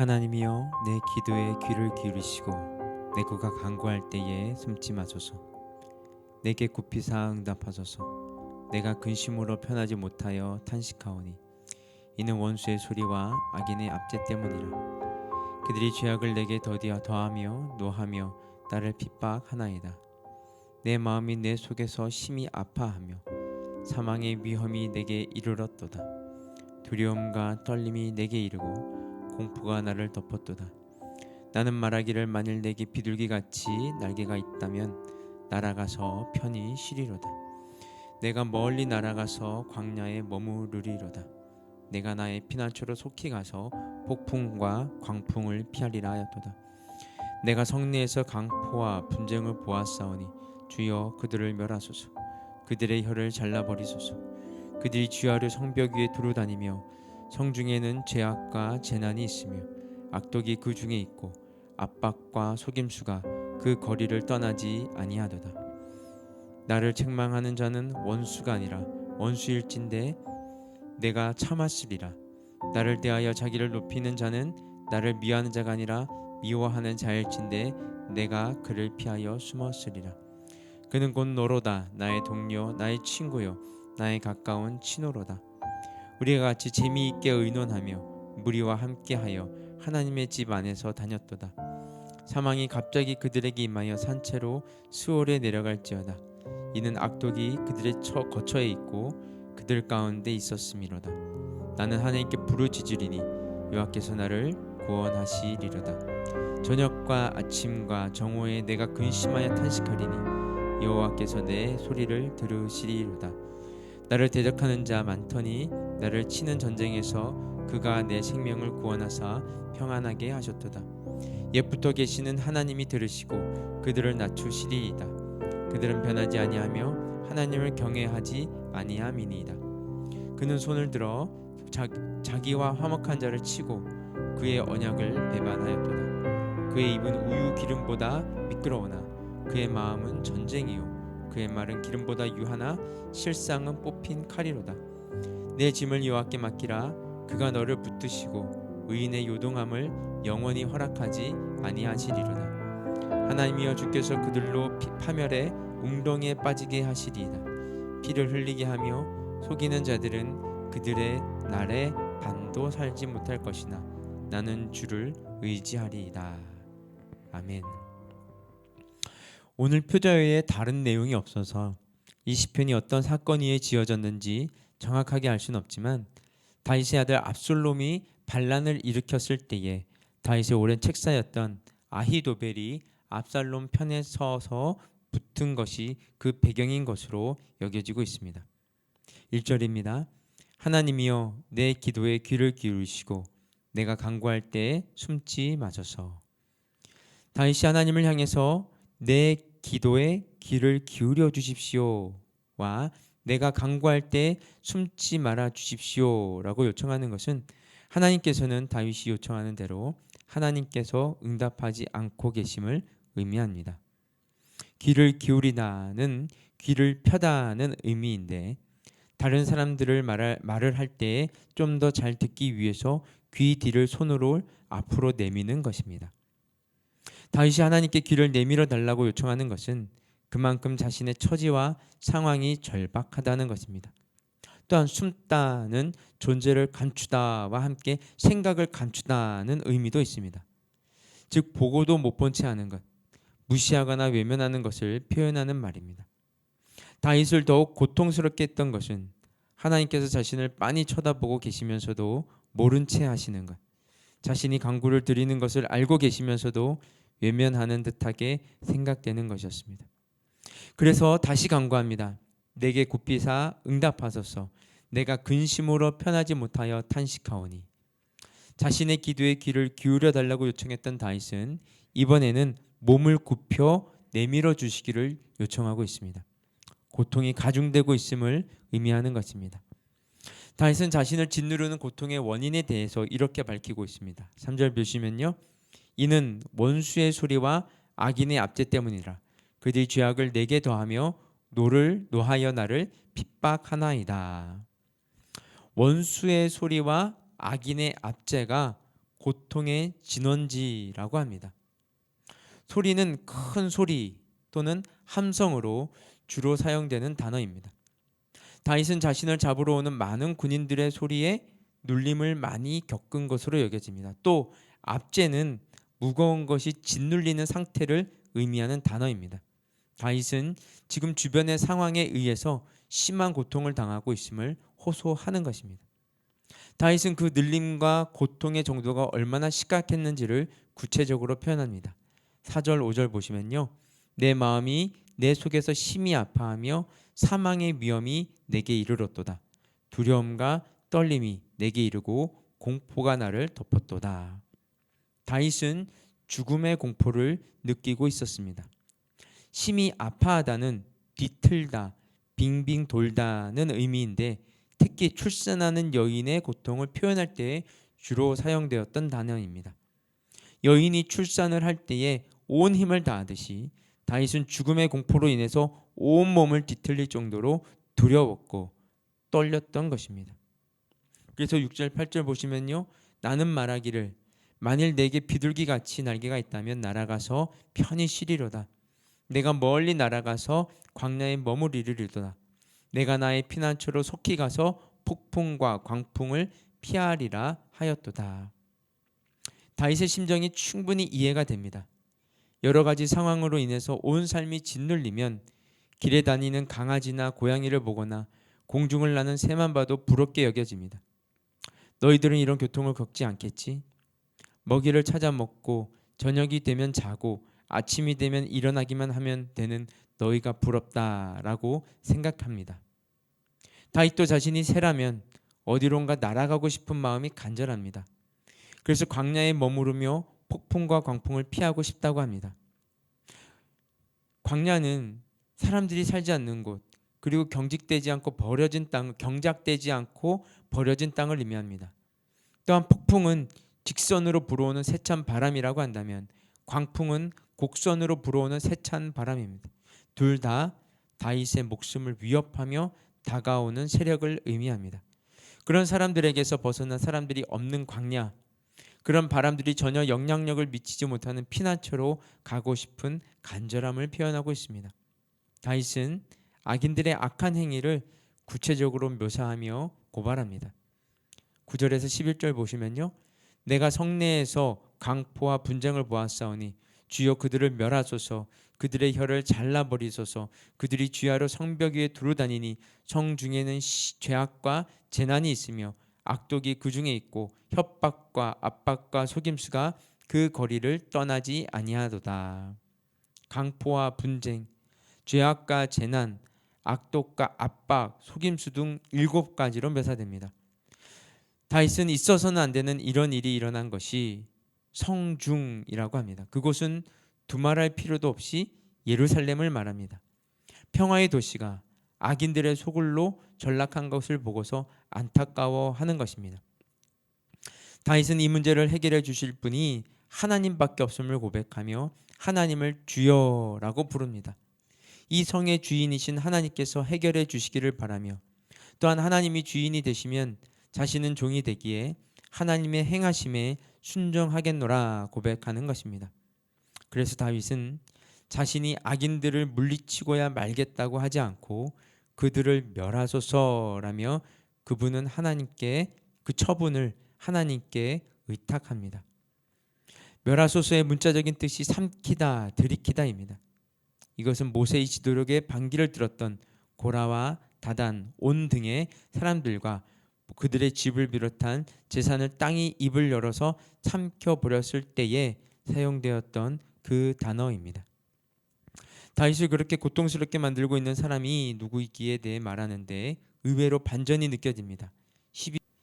하나님이여 내 기도에 귀를 기울이시고 내 구가 간구할 때에 숨지 마소서. 내게 굽히사 응답하소서. 내가 근심으로 편하지 못하여 탄식하오니 이는 원수의 소리와 악인의 압제 때문이라. 그들이 죄악을 내게 더하며 노하며 나를 핍박하나이다. 내 마음이 내 속에서 심히 아파하며 사망의 위험이 내게 이르렀도다. 두려움과 떨림이 내게 이르고 공포가 나를 덮었도다. 나는 말하기를 만일 내게 비둘기같이 날개가 있다면 날아가서 편히 쉬리로다. 내가 멀리 날아가서 광야에 머무르리로다. 내가 나의 피난처로 속히 가서 폭풍과 광풍을 피하리라 하였도다. 내가 성내에서 강포와 분쟁을 보았사오니 주여 그들을 멸하소서. 그들의 혀를 잘라버리소서. 그들이 주야로 성벽 위에 두루다니며 성중에는 죄악과 재난이 있으며 악독이 그 중에 있고 압박과 속임수가 그 거리를 떠나지 아니하도다. 나를 책망하는 자는 원수가 아니라 원수일진데 내가 참았으리라. 나를 대하여 자기를 높이는 자는 나를 미워하는 자가 아니라 미워하는 자일진데 내가 그를 피하여 숨었으리라. 그는 곧 너로다. 나의 동료, 나의 친구요, 나의 가까운 친호로다. 우리가 같이 재미있게 의논하며 무리와 함께하여 하나님의 집 안에서 다녔도다. 사망이 갑자기 그들에게 임하여 산채로 수월에 내려갈지어다. 이는 악독이 그들의 거처에 있고 그들 가운데 있었음이로다. 나는 하나님께 부르짖으리니 여호와께서 나를 구원하시리로다. 저녁과 아침과 정오에 내가 근심하여 탄식하리니 여호와께서 내 소리를 들으시리로다. 나를 대적하는 자 많더니 나를 치는 전쟁에서 그가 내 생명을 구원하사 평안하게 하셨도다. 옛부터 계시는 하나님이 들으시고 그들을 낮추시리이다. 그들은 변하지 아니하며 하나님을 경외하지 아니함이니이다. 그는 손을 들어 자기와 화목한 자를 치고 그의 언약을 배반하였도다. 그의 입은 우유 기름보다 미끄러우나 그의 마음은 전쟁이요 그의 말은 기름보다 유하나 실상은 뽑힌 칼이로다. 내 짐을 여호와께 맡기라. 그가 너를 붙드시고 의인의 요동함을 영원히 허락하지 아니하시리로다. 하나님이여 주께서 그들로 파멸해 웅덩이에 빠지게 하시리이다. 피를 흘리게 하며 속이는 자들은 그들의 날에 반도 살지 못할 것이나 나는 주를 의지하리이다. 아멘. 오늘 표저에 다른 내용이 없어서 이 시편이 어떤 사건 위에 지어졌는지 정확하게 알 수는 없지만 다윗의 아들 압살롬이 반란을 일으켰을 때에 다윗의 오랜 책사였던 아히도벨이 압살롬 편에 서서 붙은 것이 그 배경인 것으로 여겨지고 있습니다. 1절입니다. 하나님이여 내 기도에 귀를 기울이시고 내가 간구할 때에 숨지 마소서. 다윗이 하나님을 향해서 내 기도에 귀를 기울여 주십시오와 내가 간구할 때 숨지 말아 주십시오라고 요청하는 것은 하나님께서는 다윗이 요청하는 대로 하나님께서 응답하지 않고 계심을 의미합니다. 귀를 기울이다는 귀를 펴다는 의미인데 다른 사람들을 말을 할 때에 좀 더 잘 듣기 위해서 귀 뒤를 손으로 앞으로 내미는 것입니다. 다윗이 하나님께 귀를 내밀어 달라고 요청하는 것은 그만큼 자신의 처지와 상황이 절박하다는 것입니다. 또한 숨다는 존재를 감추다와 함께 생각을 감추다는 의미도 있습니다. 즉 보고도 못 본 채 하는 것, 무시하거나 외면하는 것을 표현하는 말입니다. 다윗을 더욱 고통스럽게 했던 것은 하나님께서 자신을 빤히 쳐다보고 계시면서도 모른 채 하시는 것, 자신이 간구를 드리는 것을 알고 계시면서도 외면하는 듯하게 생각되는 것이었습니다. 그래서 다시 간구합니다. 내게 굽히사 응답하소서. 내가 근심으로 편하지 못하여 탄식하오니. 자신의 기도에 귀를 기울여 달라고 요청했던 다윗은 이번에는 몸을 굽혀 내밀어 주시기를 요청하고 있습니다. 고통이 가중되고 있음을 의미하는 것입니다. 다윗은 자신을 짓누르는 고통의 원인에 대해서 이렇게 밝히고 있습니다. 3절 보시면요. 이는 원수의 소리와 악인의 압제 때문이라. 그들이 죄악을 내게 더하며 노하여 나를 핍박하나이다. 원수의 소리와 악인의 압제가 고통의 진원지라고 합니다. 소리는 큰 소리 또는 함성으로 주로 사용되는 단어입니다. 다윗은 자신을 잡으러 오는 많은 군인들의 소리에 눌림을 많이 겪은 것으로 여겨집니다. 또 압제는 무거운 것이 짓눌리는 상태를 의미하는 단어입니다. 다윗은 지금 주변의 상황에 의해서 심한 고통을 당하고 있음을 호소하는 것입니다. 다윗은 그 눌림과 고통의 정도가 얼마나 심각했는지를 구체적으로 표현합니다. 4절 5절 보시면요. 내 마음이 내 속에서 심히 아파하며 사망의 위험이 내게 이르렀도다. 두려움과 떨림이 내게 이르고 공포가 나를 덮었도다. 다윗은 죽음의 공포를 느끼고 있었습니다. 심히 아파하다는 뒤틀다, 빙빙 돌다는 의미인데 특히 출산하는 여인의 고통을 표현할 때 주로 사용되었던 단어입니다. 여인이 출산을 할 때에 온 힘을 다하듯이 다윗은 죽음의 공포로 인해서 온 몸을 뒤틀릴 정도로 두려웠고 떨렸던 것입니다. 그래서 6절 8절 보시면요. 나는 말하기를 만일 내게 비둘기같이 날개가 있다면 날아가서 편히 쉬리로다. 내가 멀리 날아가서 광야에 머무르리로다. 내가 나의 피난처로 속히 가서 폭풍과 광풍을 피하리라 하였도다. 다윗의 심정이 충분히 이해가 됩니다. 여러 가지 상황으로 인해서 온 삶이 짓눌리면 길에 다니는 강아지나 고양이를 보거나 공중을 나는 새만 봐도 부럽게 여겨집니다. 너희들은 이런 고통을 겪지 않겠지? 먹이를 찾아 먹고 저녁이 되면 자고 아침이 되면 일어나기만 하면 되는 너희가 부럽다라고 생각합니다. 다윗도 자신이 새라면 어디론가 날아가고 싶은 마음이 간절합니다. 그래서 광야에 머무르며 폭풍과 광풍을 피하고 싶다고 합니다. 광야는 사람들이 살지 않는 곳, 그리고 경작되지 않고 버려진 땅을 의미합니다. 또한 폭풍은 직선으로 불어오는 세찬 바람이라고 한다면 광풍은 곡선으로 불어오는 세찬 바람입니다. 둘 다 다윗의 목숨을 위협하며 다가오는 세력을 의미합니다. 그런 사람들에게서 벗어난 사람들이 없는 광야, 그런 바람들이 전혀 영향력을 미치지 못하는 피난처로 가고 싶은 간절함을 표현하고 있습니다. 다윗은 악인들의 악한 행위를 구체적으로 묘사하며 고발합니다. 9절에서 11절 보시면요. 내가 성내에서 강포와 분쟁을 보았사오니 주여 그들을 멸하소서. 그들의 혀를 잘라버리소서. 그들이 주야로 성벽 위에 두루다니니 성 중에는 죄악과 재난이 있으며 악독이 그 중에 있고 협박과 압박과 속임수가 그 거리를 떠나지 아니하도다. 강포와 분쟁, 죄악과 재난, 악독과 압박, 속임수 등 7가지로 묘사됩니다. 다윗은 있어서는 안 되는 이런 일이 일어난 것이 성중이라고 합니다. 그곳은 두말할 필요도 없이 예루살렘을 말합니다. 평화의 도시가 악인들의 소굴로 전락한 것을 보고서 안타까워하는 것입니다. 다윗은 이 문제를 해결해 주실 분이 하나님밖에 없음을 고백하며 하나님을 주여라고 부릅니다. 이 성의 주인이신 하나님께서 해결해 주시기를 바라며 또한 하나님이 주인이 되시면 자신은 종이 되기에 하나님의 행하심에 순종하겠노라 고백하는 것입니다. 그래서 다윗은 자신이 악인들을 물리치고야 말겠다고 하지 않고 그들을 멸하소서라며 그분은 하나님께 그 처분을 하나님께 의탁합니다. 멸하소서의 문자적인 뜻이 삼키다, 들이키다입니다. 이것은 모세의 지도력의 반기를 들었던 고라와 다단, 온 등의 사람들과 그들의 집을 비롯한 재산을 땅이 입을 열어서 삼켜버렸을 때에 사용되었던 그 단어입니다. 다윗을 그렇게 고통스럽게 만들고 있는 사람이 누구이기에 대해 말하는데 의외로 반전이 느껴집니다.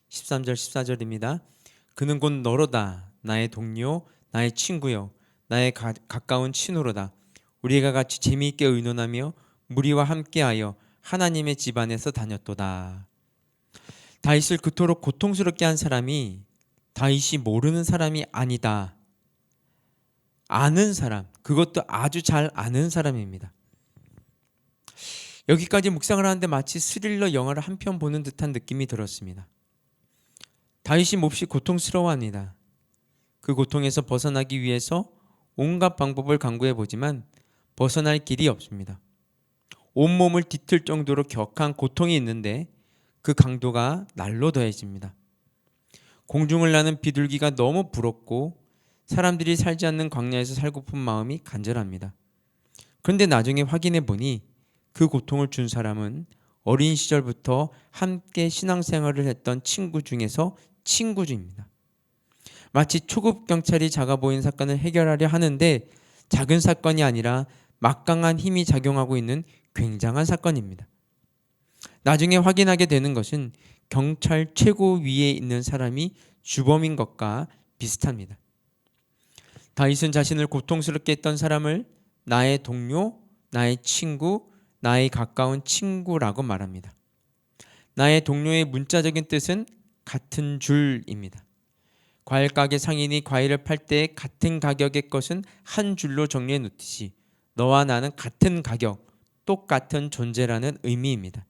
13절 14절입니다. 그는 곧 너로다. 나의 동료, 나의 친구요, 나의 가까운 친구로다. 우리가 같이 재미있게 의논하며 무리와 함께하여 하나님의 집 안에서 다녔도다. 다윗을 그토록 고통스럽게 한 사람이 다윗이 모르는 사람이 아니다. 아는 사람, 그것도 아주 잘 아는 사람입니다. 여기까지 묵상을 하는데 마치 스릴러 영화를 한 편 보는 듯한 느낌이 들었습니다. 다윗이 몹시 고통스러워합니다. 그 고통에서 벗어나기 위해서 온갖 방법을 강구해 보지만 벗어날 길이 없습니다. 온몸을 뒤틀 정도로 격한 고통이 있는데 그 강도가 날로 더해집니다. 공중을 나는 비둘기가 너무 부럽고 사람들이 살지 않는 광야에서 살고픈 마음이 간절합니다. 그런데 나중에 확인해 보니 그 고통을 준 사람은 어린 시절부터 함께 신앙생활을 했던 친구 중에서 친구 중입니다. 마치 초급 경찰이 작아 보이는 사건을 해결하려 하는데 작은 사건이 아니라 막강한 힘이 작용하고 있는 굉장한 사건입니다. 나중에 확인하게 되는 것은 경찰 최고위에 있는 사람이 주범인 것과 비슷합니다. 다윗은 자신을 고통스럽게 했던 사람을 나의 동료, 나의 친구, 나의 가까운 친구라고 말합니다. 나의 동료의 문자적인 뜻은 같은 줄입니다. 과일 가게 상인이 과일을 팔 때 같은 가격의 것은 한 줄로 정리해 놓듯이 너와 나는 같은 가격, 똑같은 존재라는 의미입니다.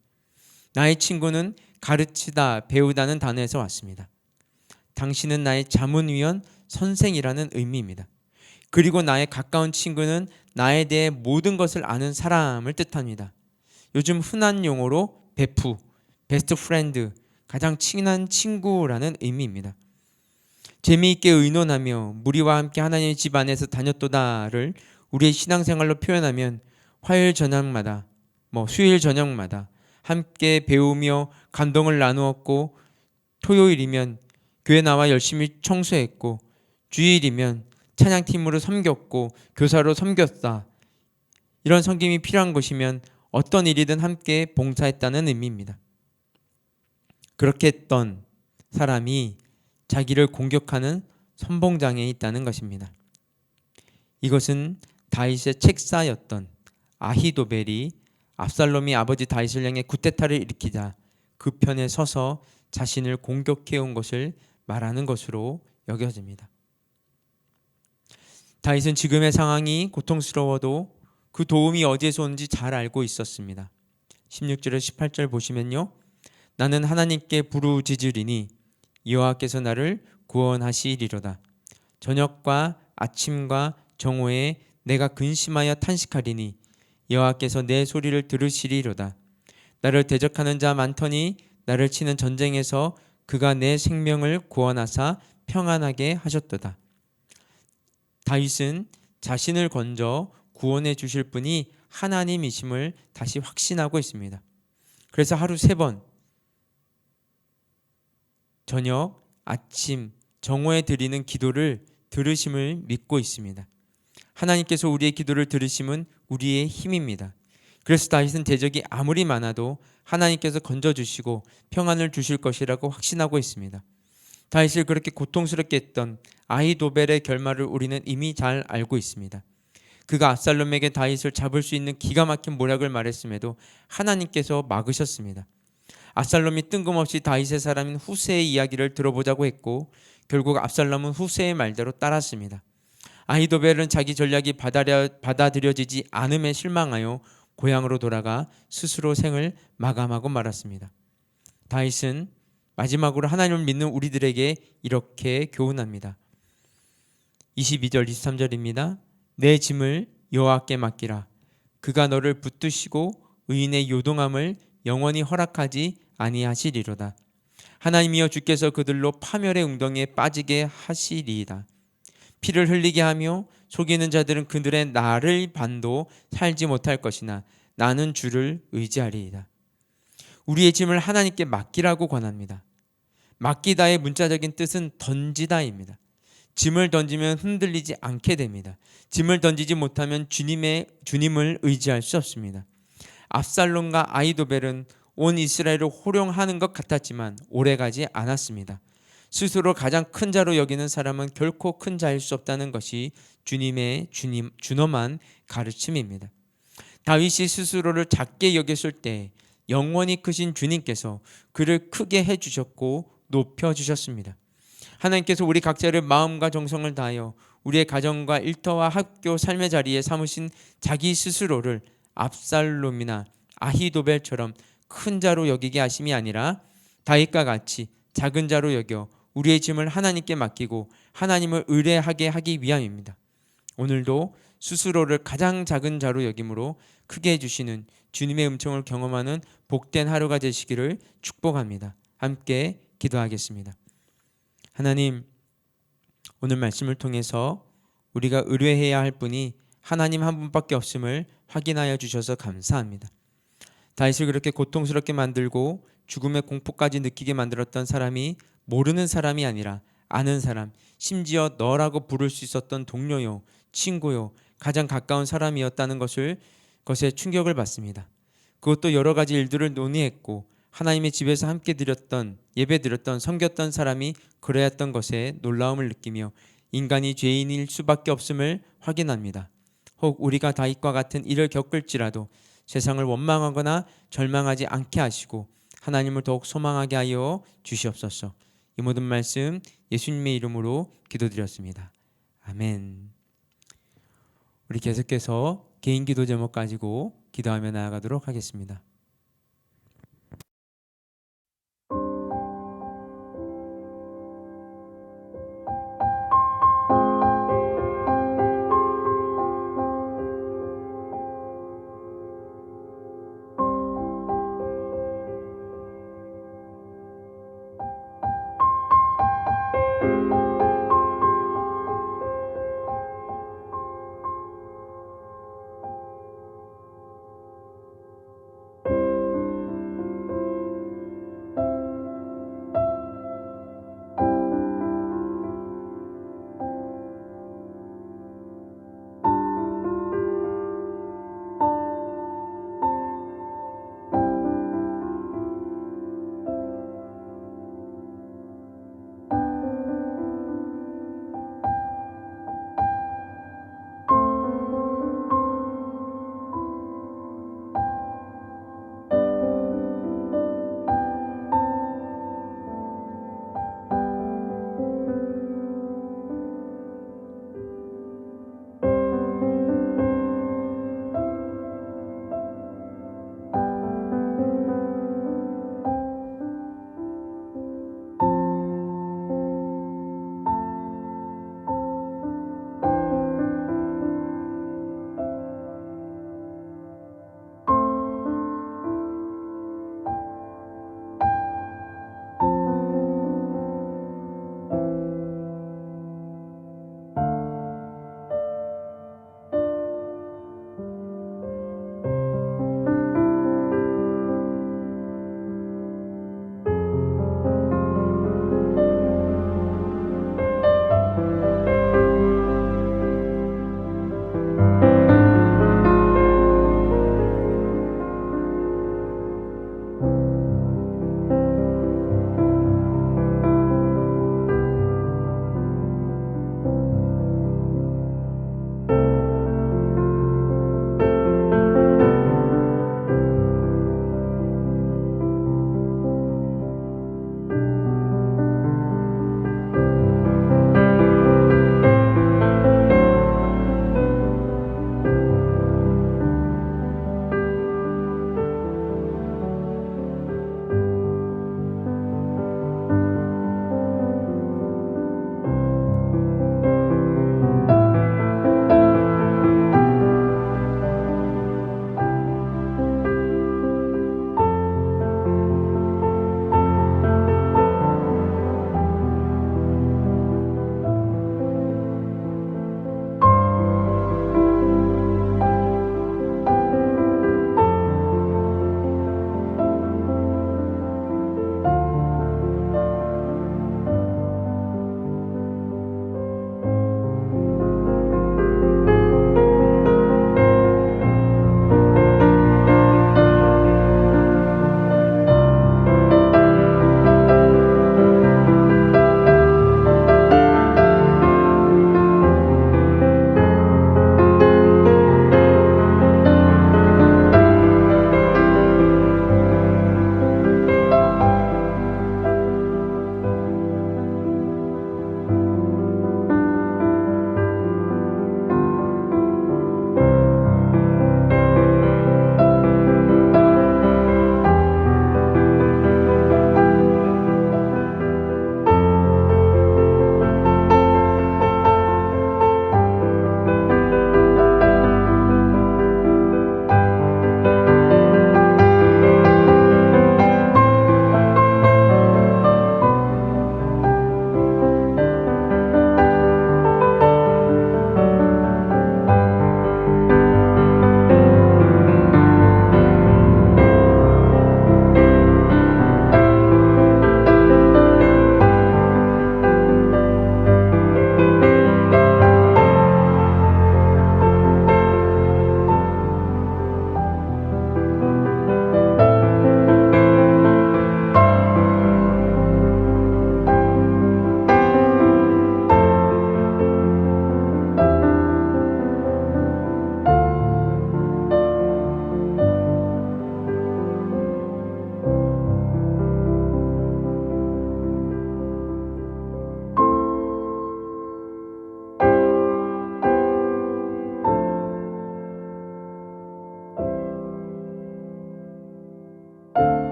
나의 친구는 가르치다, 배우다는 단어에서 왔습니다. 당신은 나의 자문위원, 선생이라는 의미입니다. 그리고 나의 가까운 친구는 나에 대해 모든 것을 아는 사람을 뜻합니다. 요즘 흔한 용어로 베프, 베스트 프렌드, 가장 친한 친구라는 의미입니다. 재미있게 의논하며 무리와 함께 하나님의 집 안에서 다녔도다를 우리의 신앙생활로 표현하면 화요일 저녁마다, 수요일 저녁마다 함께 배우며 감동을 나누었고, 토요일이면 교회 나와 열심히 청소했고, 주일이면 찬양팀으로 섬겼고 교사로 섬겼다. 이런 섬김이 필요한 것이면 어떤 일이든 함께 봉사했다는 의미입니다. 그렇게 했던 사람이 자기를 공격하는 선봉장에 있다는 것입니다. 이것은 다윗의 책사였던 아히도벨이 압살롬이 아버지 다윗을 향해 쿠데타를 일으키자 그 편에 서서 자신을 공격해온 것을 말하는 것으로 여겨집니다. 다윗은 지금의 상황이 고통스러워도 그 도움이 어디에서 오는지 잘 알고 있었습니다. 16절에서 18절 보시면요. 나는 하나님께 부르짖으리니 여호와께서 나를 구원하시리로다. 저녁과 아침과 정오에 내가 근심하여 탄식하리니 여호와께서 내 소리를 들으시리로다. 나를 대적하는 자 많더니 나를 치는 전쟁에서 그가 내 생명을 구원하사 평안하게 하셨도다. 다윗은 자신을 건져 구원해 주실 분이 하나님이심을 다시 확신하고 있습니다. 그래서 하루 3번 저녁, 아침, 정오에 드리는 기도를 들으심을 믿고 있습니다. 하나님께서 우리의 기도를 들으심은 우리의 힘입니다. 그래서 다윗은 대적이 아무리 많아도 하나님께서 건져주시고 평안을 주실 것이라고 확신하고 있습니다. 다윗을 그렇게 고통스럽게 했던 아히도벨의 결말을 우리는 이미 잘 알고 있습니다. 그가 압살롬에게 다윗을 잡을 수 있는 기가 막힌 모략을 말했음에도 하나님께서 막으셨습니다. 압살롬이 뜬금없이 다윗의 사람인 후세의 이야기를 들어보자고 했고 결국 압살롬은 후세의 말대로 따랐습니다. 아히도벨은 자기 전략이 받아들여지지 않음에 실망하여 고향으로 돌아가 스스로 생을 마감하고 말았습니다. 다윗은 마지막으로 하나님을 믿는 우리들에게 이렇게 교훈합니다. 22절 23절입니다. 내 짐을 여호와께 맡기라. 그가 너를 붙드시고 의인의 요동함을 영원히 허락하지 아니하시리로다. 하나님이여 주께서 그들로 파멸의 웅덩이에 빠지게 하시리이다. 피를 흘리게 하며 속이는 자들은 그들의 나를 반도 살지 못할 것이나 나는 주를 의지하리이다. 우리의 짐을 하나님께 맡기라고 권합니다. 맡기다의 문자적인 뜻은 던지다입니다. 짐을 던지면 흔들리지 않게 됩니다. 짐을 던지지 못하면 주님을 의지할 수 없습니다. 압살롬과 아히도벨은 온 이스라엘을 호령하는 것 같았지만 오래가지 않았습니다. 스스로 가장 큰 자로 여기는 사람은 결코 큰 자일 수 없다는 것이 주님의 준엄한 가르침입니다. 다윗이 스스로를 작게 여겼을 때 영원히 크신 주님께서 그를 크게 해주셨고 높여주셨습니다. 하나님께서 우리 각자를 마음과 정성을 다하여 우리의 가정과 일터와 학교, 삶의 자리에 삼으신 자기 스스로를 압살롬이나 아히도벨처럼 큰 자로 여기게 하심이 아니라 다윗과 같이 작은 자로 여겨 우리의 짐을 하나님께 맡기고 하나님을 의뢰하게 하기 위함입니다. 오늘도 스스로를 가장 작은 자로 여김으로 크게 해주시는 주님의 음성을 경험하는 복된 하루가 되시기를 축복합니다. 함께 기도하겠습니다. 하나님, 오늘 말씀을 통해서 우리가 의뢰해야 할 분이 하나님 한 분밖에 없음을 확인하여 주셔서 감사합니다. 다윗을 그렇게 고통스럽게 만들고 죽음의 공포까지 느끼게 만들었던 사람이 모르는 사람이 아니라 아는 사람, 심지어 너라고 부를 수 있었던 동료요, 친구요, 가장 가까운 사람이었다는 것에 충격을 받습니다. 그것도 여러 가지 일들을 논의했고 하나님의 집에서 함께 드렸던, 예배 드렸던, 섬겼던 사람이 그래야 했던 것에 놀라움을 느끼며 인간이 죄인일 수밖에 없음을 확인합니다. 혹 우리가 다윗과 같은 일을 겪을지라도 세상을 원망하거나 절망하지 않게 하시고 하나님을 더욱 소망하게 하여 주시옵소서. 이 모든 말씀 예수님의 이름으로 기도드렸습니다. 아멘. 우리 계속해서 개인 기도 제목 가지고 기도하며 나아가도록 하겠습니다.